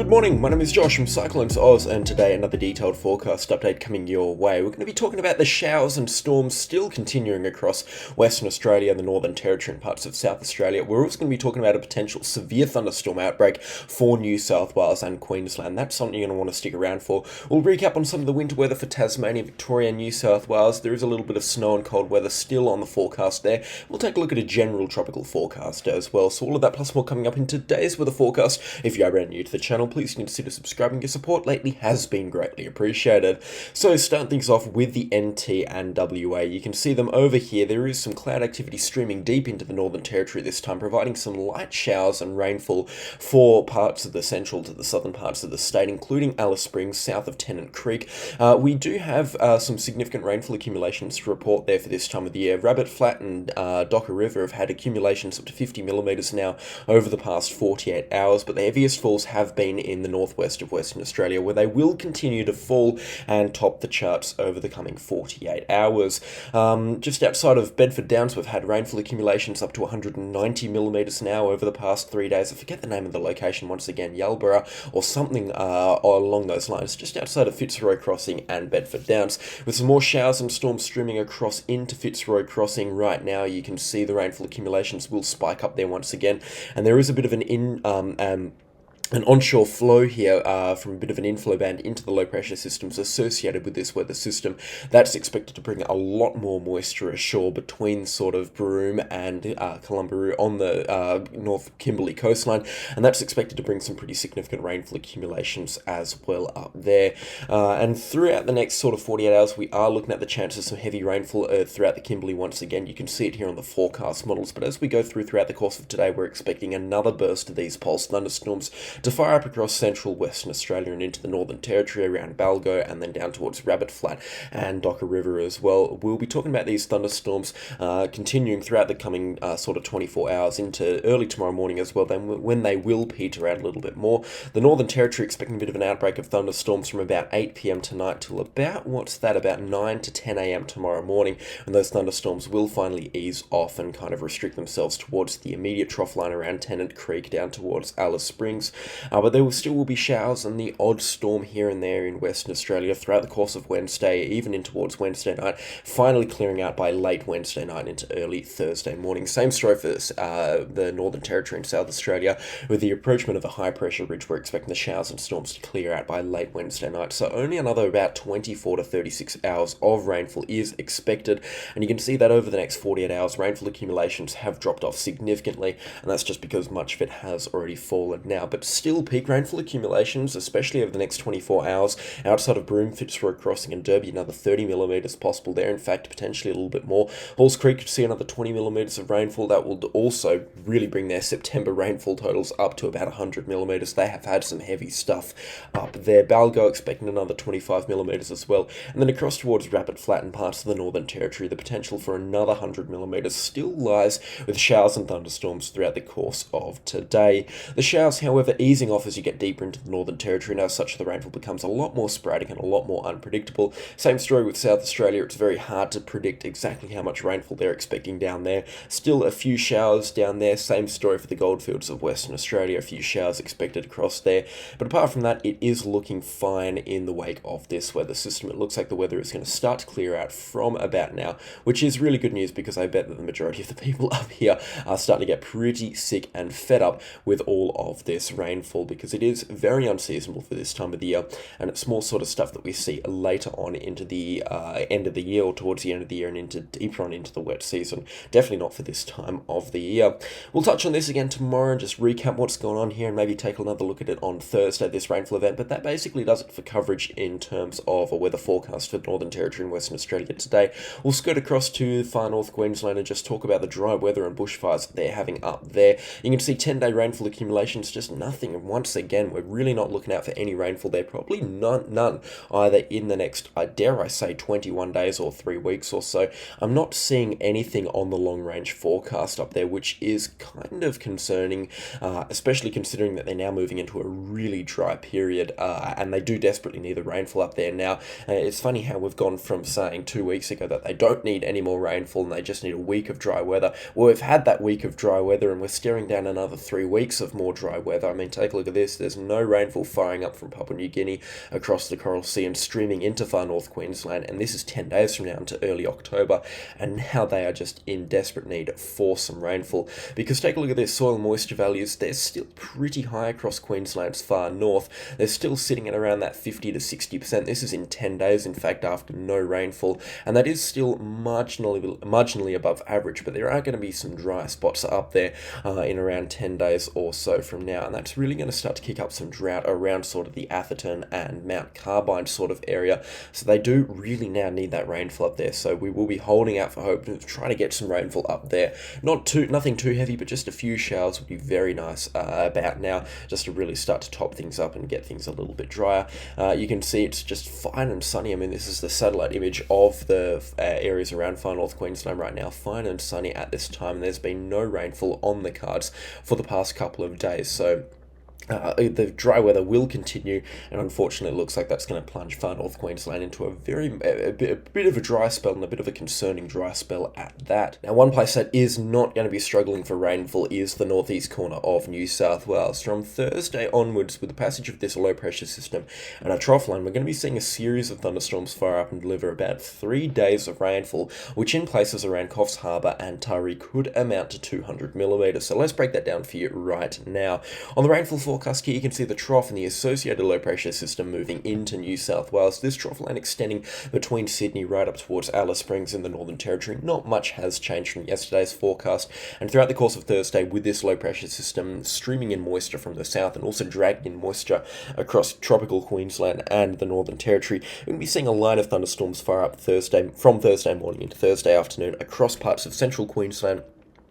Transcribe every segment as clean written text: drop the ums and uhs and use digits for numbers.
Good morning, my name is Josh from CyclonesOZ, and today another detailed forecast update coming your way. We're going to be talking about the showers and storms still continuing across Western Australia and the Northern Territory and parts of South Australia. We're also going to be talking about a potential severe thunderstorm outbreak for New South Wales and Queensland. That's something you're going to want to stick around for. We'll recap on some of the winter weather for Tasmania, Victoria and New South Wales. There is a little bit of snow and cold weather still on the forecast there. We'll take a look at a general tropical forecast as well. So all of that plus more coming up in today's weather forecast. If you are brand new to the channel, please consider subscribing. Your support lately has been greatly appreciated. So starting things off with the NT and WA, you can see them over here. There is some cloud activity streaming deep into the Northern Territory this time, providing some light showers and rainfall for parts of the central to the southern parts of the state, including Alice Springs, south of Tennant Creek. We do have some significant rainfall accumulations to report there for this time of the year. Rabbit Flat and Docker River have had accumulations up to 50 millimetres now over the past 48 hours, but the heaviest falls have been in the northwest of Western Australia, where they will continue to fall and top the charts over the coming 48 hours. Just outside of Bedford Downs, we've had rainfall accumulations up to 190 millimetres now over the past 3 days. I forget the name of the location once again, Yalborough or something along those lines, just outside of Fitzroy Crossing and Bedford Downs, with some more showers and storms streaming across into Fitzroy Crossing right now. You can see the rainfall accumulations will spike up there once again, and there is a bit of an onshore flow here from a bit of an inflow band into the low pressure systems associated with this weather system. That's expected to bring a lot more moisture ashore between sort of Broome and Columbaroo on the North Kimberley coastline, and that's expected to bring some pretty significant rainfall accumulations as well up there. And throughout the next sort of 48 hours, we are looking at the chances of some heavy rainfall throughout the Kimberley once again. You can see it here on the forecast models, but as we go throughout the course of today, we're expecting another burst of these pulse thunderstorms to fire up across central Western Australia and into the Northern Territory around Balgo, and then down towards Rabbit Flat and Docker River as well. We'll be talking about these thunderstorms continuing throughout the coming sort of 24 hours into early tomorrow morning as well, then when they will peter out a little bit more. The Northern Territory expecting a bit of an outbreak of thunderstorms from about 8 p.m. tonight till about, about 9 to 10 a.m. tomorrow morning, and those thunderstorms will finally ease off and kind of restrict themselves towards the immediate trough line around Tennant Creek down towards Alice Springs. But there will be showers and the odd storm here and there in Western Australia throughout the course of Wednesday, even in towards Wednesday night, finally clearing out by late Wednesday night into early Thursday morning. Same story for the Northern Territory and South Australia. With the approachment of a high pressure ridge, we're expecting the showers and storms to clear out by late Wednesday night. So only another about 24 to 36 hours of rainfall is expected, and you can see that over the next 48 hours, rainfall accumulations have dropped off significantly, and that's just because much of it has already fallen now. But still, peak rainfall accumulations, especially over the next 24 hours, outside of Broome, Fitzroy Crossing and Derby, another 30 millimetres possible there. In fact, potentially a little bit more. Halls Creek could see another 20 millimetres of rainfall. That will also really bring their September rainfall totals up to about 100 millimetres. They have had some heavy stuff up there. Balgo expecting another 25 millimetres as well. And then across towards Rabbit Flat and parts of the Northern Territory, the potential for another 100 millimetres still lies, with showers and thunderstorms throughout the course of today. The showers, however, easing off as you get deeper into the Northern Territory, and as such the rainfall becomes a lot more sporadic and a lot more unpredictable. Same story with South Australia. It's very hard to predict exactly how much rainfall they're expecting down there. Still a few showers down there. Same story for the goldfields of Western Australia. A few showers expected across there. But apart from that, it is looking fine in the wake of this weather system. It looks like the weather is going to start to clear out from about now, which is really good news because I bet that the majority of the people up here are starting to get pretty sick and fed up with all of this rainfall, because it is very unseasonable for this time of the year, and it's more sort of stuff that we see later on into the end of the year, or towards the end of the year and into deeper on into the wet season. Definitely not for this time of the year. We'll touch on this again tomorrow and just recap what's going on here and maybe take another look at it on Thursday, this rainfall event, but that basically does it for coverage in terms of a weather forecast for the Northern Territory and Western Australia today. We'll skirt across to far north Queensland and just talk about the dry weather and bushfires that they're having up there. You can see 10-day rainfall accumulations, just nothing, and once again, we're really not looking out for any rainfall there, probably none either in the next, dare I say, 21 days or 3 weeks or so. I'm not seeing anything on the long range forecast up there, which is kind of concerning, especially considering that they're now moving into a really dry period, and they do desperately need the rainfall up there now. It's funny how we've gone from saying 2 weeks ago that they don't need any more rainfall and they just need a week of dry weather. Well, we've had that week of dry weather and we're staring down another 3 weeks of more dry weather. I mean, mean, take a look at this. There's no rainfall firing up from Papua New Guinea across the Coral Sea and streaming into far north Queensland, and this is 10 days from now into early October, and now they are just in desperate need for some rainfall. Because take a look at their soil moisture values, they're still pretty high across Queensland's far north. They're still sitting at around that 50 to 60%. This is in 10 days, in fact, after no rainfall, and that is still marginally above average, but there are going to be some dry spots up there in around 10 days or so from now, and that's really going to start to kick up some drought around sort of the Atherton and Mount Carbine sort of area. So they do really now need that rainfall up there, so we will be holding out for hope and trying to get some rainfall up there. Nothing too heavy, but just a few showers would be very nice about now, just to really start to top things up and get things a little bit drier. You can see it's just fine and sunny. I mean, this is the satellite image of the areas around far north Queensland right now, fine and sunny at this time, and there's been no rainfall on the cards for the past couple of days. So the dry weather will continue, and unfortunately it looks like that's going to plunge far north Queensland into a bit of a dry spell, and a bit of a concerning dry spell at that. Now, one place that is not going to be struggling for rainfall is the northeast corner of New South Wales. From Thursday onwards, with the passage of this low pressure system and a trough line, we're going to be seeing a series of thunderstorms fire up and deliver about 3 days of rainfall, which in places around Coffs Harbour and Taree could amount to 200 millimetres. So let's break that down for you right now. On the rainfall forecast here, you can see the trough and the associated low pressure system moving into New South Wales. This trough line extending between Sydney right up towards Alice Springs in the Northern Territory. Not much has changed from yesterday's forecast, and throughout the course of Thursday, with this low pressure system streaming in moisture from the south and also dragging in moisture across tropical Queensland and the Northern Territory, we're going to be seeing a line of thunderstorms fire up from Thursday morning into Thursday afternoon across parts of central Queensland,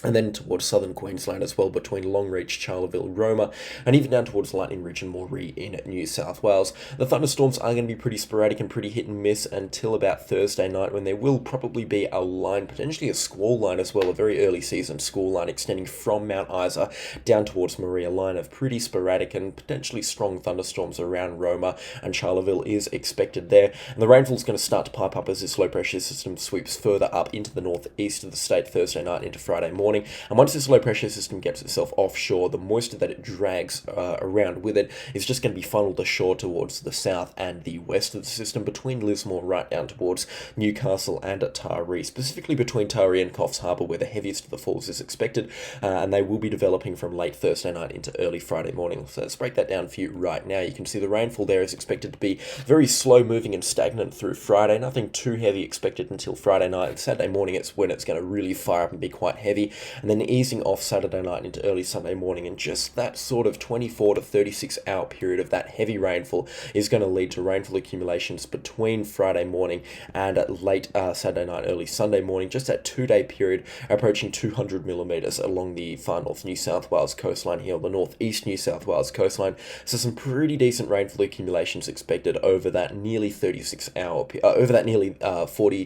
and then towards southern Queensland as well, between Longreach, Charleville, Roma, and even down towards Lightning Ridge and Moree in New South Wales. The thunderstorms are going to be pretty sporadic and pretty hit and miss until about Thursday night, when there will probably be a line, potentially a squall line as well, a very early season squall line extending from Mount Isa down towards Moree. A line of pretty sporadic and potentially strong thunderstorms around Roma and Charleville is expected there. And the rainfall is going to start to pipe up as this low pressure system sweeps further up into the northeast of the state Thursday night into Friday morning. And once this low pressure system gets itself offshore, the moisture that it drags around with it is just going to be funneled ashore towards the south and the west of the system, between Lismore right down towards Newcastle and Taree, specifically between Taree and Coffs Harbour, where the heaviest of the falls is expected, and they will be developing from late Thursday night into early Friday morning. So let's break that down for you right now. You can see the rainfall there is expected to be very slow moving and stagnant through Friday. Nothing too heavy expected until Friday night. Saturday morning, it's when it's going to really fire up and be quite heavy, and then easing off Saturday night into early Sunday morning, and just that sort of 24 to 36 hour period of that heavy rainfall is going to lead to rainfall accumulations between Friday morning and late Saturday night, early Sunday morning. Just that 2-day period approaching 200 millimetres along the far north New South Wales coastline here, the northeast New South Wales coastline. So some pretty decent rainfall accumulations expected over that nearly 40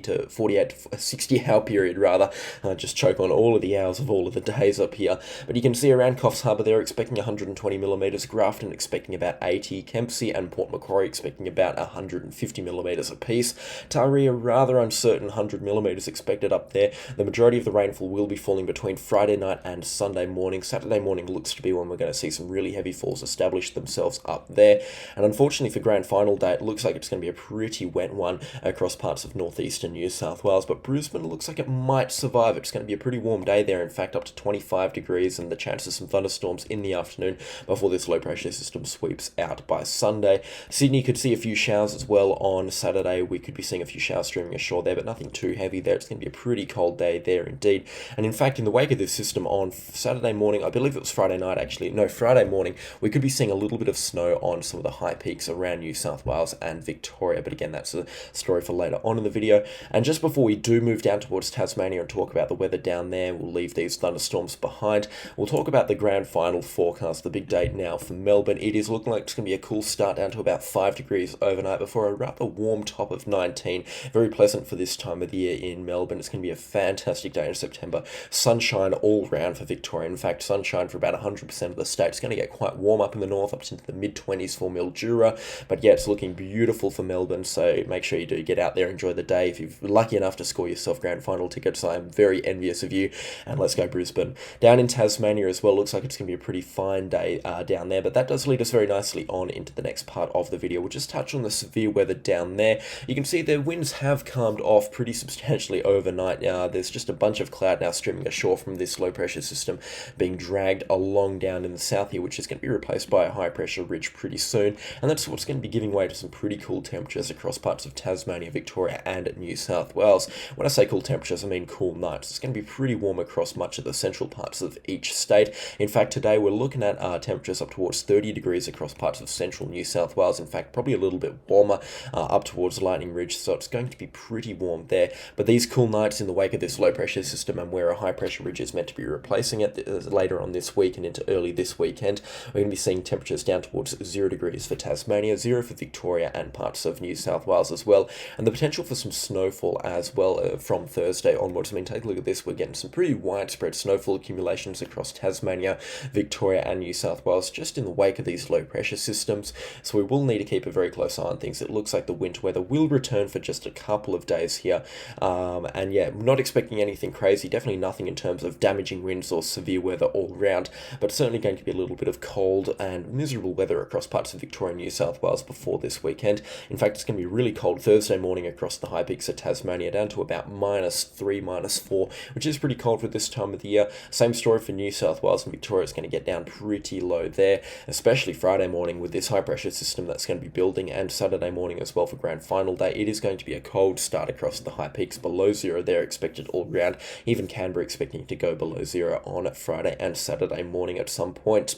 to 48 to 60 hour period rather. Just choke on all of the hours of all of the days up here. But you can see around Coffs Harbour they're expecting 120 millimetres, Grafton expecting about 80, Kempsey and Port Macquarie expecting about 150 millimetres apiece. Taree, a rather uncertain 100 millimetres expected up there. The majority of the rainfall will be falling between Friday night and Sunday morning. Saturday morning looks to be when we're going to see some really heavy falls establish themselves up there. And unfortunately for grand final day, it looks like it's going to be a pretty wet one across parts of northeastern New South Wales, but Brisbane looks like it might survive. It's going to be a pretty warm day there, in fact up to 25 degrees, and the chance of some thunderstorms in the afternoon before this low pressure system sweeps out by Sunday. Sydney could see a few showers as well on Saturday. We could be seeing a few showers streaming ashore there, but nothing too heavy there. It's going to be a pretty cold day there indeed. And in fact, in the wake of this system on Saturday morning, I believe it was Friday night actually, no, Friday morning, we could be seeing a little bit of snow on some of the high peaks around New South Wales and Victoria, but again, that's a story for later on in the video. And just before we do move down towards Tasmania and talk about the weather down there, we'll leave these thunderstorms behind. We'll talk about the grand final forecast, the big date now for Melbourne. It is looking like it's going to be a cool start down to about 5 degrees overnight before a rather warm top of 19. Very pleasant for this time of the year in Melbourne. It's going to be a fantastic day in September. Sunshine all round for Victoria. In fact, sunshine for about 100% of the state. It's going to get quite warm up in the north, up into the mid-20s for Mildura. But yeah, it's looking beautiful for Melbourne, so make sure you do get out there, enjoy the day. If you're lucky enough to score yourself grand final tickets, I'm very envious of you. And let's go Brisbane. Down in Tasmania as well, looks like it's going to be a pretty fine day down there, but that does lead us very nicely on into the next part of the video. We'll just touch on the severe weather down there. You can see the winds have calmed off pretty substantially overnight. There's just a bunch of cloud now streaming ashore from this low pressure system being dragged along down in the south here, which is going to be replaced by a high pressure ridge pretty soon, and that's what's going to be giving way to some pretty cool temperatures across parts of Tasmania, Victoria and New South Wales. When I say cool temperatures, I mean cool nights. It's going to be pretty warm across much of the central parts of each state. In fact, today we're looking at temperatures up towards 30 degrees across parts of central New South Wales. In fact, probably a little bit warmer up towards Lightning Ridge, so it's going to be pretty warm there. But these cool nights in the wake of this low pressure system and where a high pressure ridge is meant to be replacing it later on this week and into early this weekend, we're going to be seeing temperatures down towards 0 degrees for Tasmania, 0 for Victoria and parts of New South Wales as well, and the potential for some snowfall as well from Thursday onwards. I mean, take a look at this. We're getting some pretty widespread snowfall accumulations across Tasmania, Victoria and New South Wales just in the wake of these low pressure systems, so we will need to keep a very close eye on things. It looks like the winter weather will return for just a couple of days here, and yeah, not expecting anything crazy, definitely nothing in terms of damaging winds or severe weather all round, but certainly going to be a little bit of cold and miserable weather across parts of Victoria and New South Wales before this weekend. In fact, it's going to be really cold Thursday morning across the high peaks of Tasmania, down to about -3, -4, which is pretty cold for this time of the year. Same story for New South Wales and Victoria. It's going to get down pretty low there, especially Friday morning with this high pressure system that's going to be building, and Saturday morning as well for grand final day. It is going to be a cold start across the high peaks, below 0 there expected all round. Even Canberra expecting to go below 0 on Friday and Saturday morning at some point.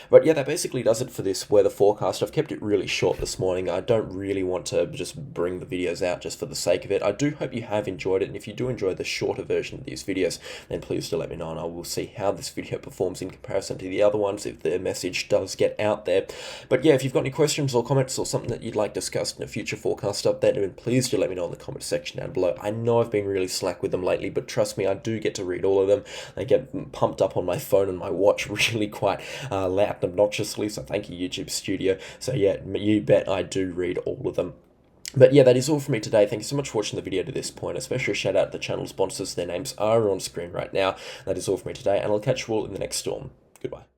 But yeah, that basically does it for this weather forecast. I've kept it really short this morning. I don't really want to just bring the videos out just for the sake of it. I do hope you have enjoyed it, and if you do enjoy the shorter version of these videos, then please do let me know, and I will see how this video performs in comparison to the other ones if the message does get out there. But yeah, if you've got any questions or comments or something that you'd like discussed in a future forecast update, then please do let me know in the comment section down below. I know I've been really slack with them lately, but trust me, I do get to read all of them. They get pumped up on my phone and my watch really quite loud and obnoxiously, so thank you, YouTube Studio. So yeah, you bet I do read all of them. But yeah, that is all for me today. Thank you so much for watching the video to this point. A special shout out to the channel sponsors. Their names are on screen right now. That is all for me today, and I'll catch you all in the next storm. Goodbye.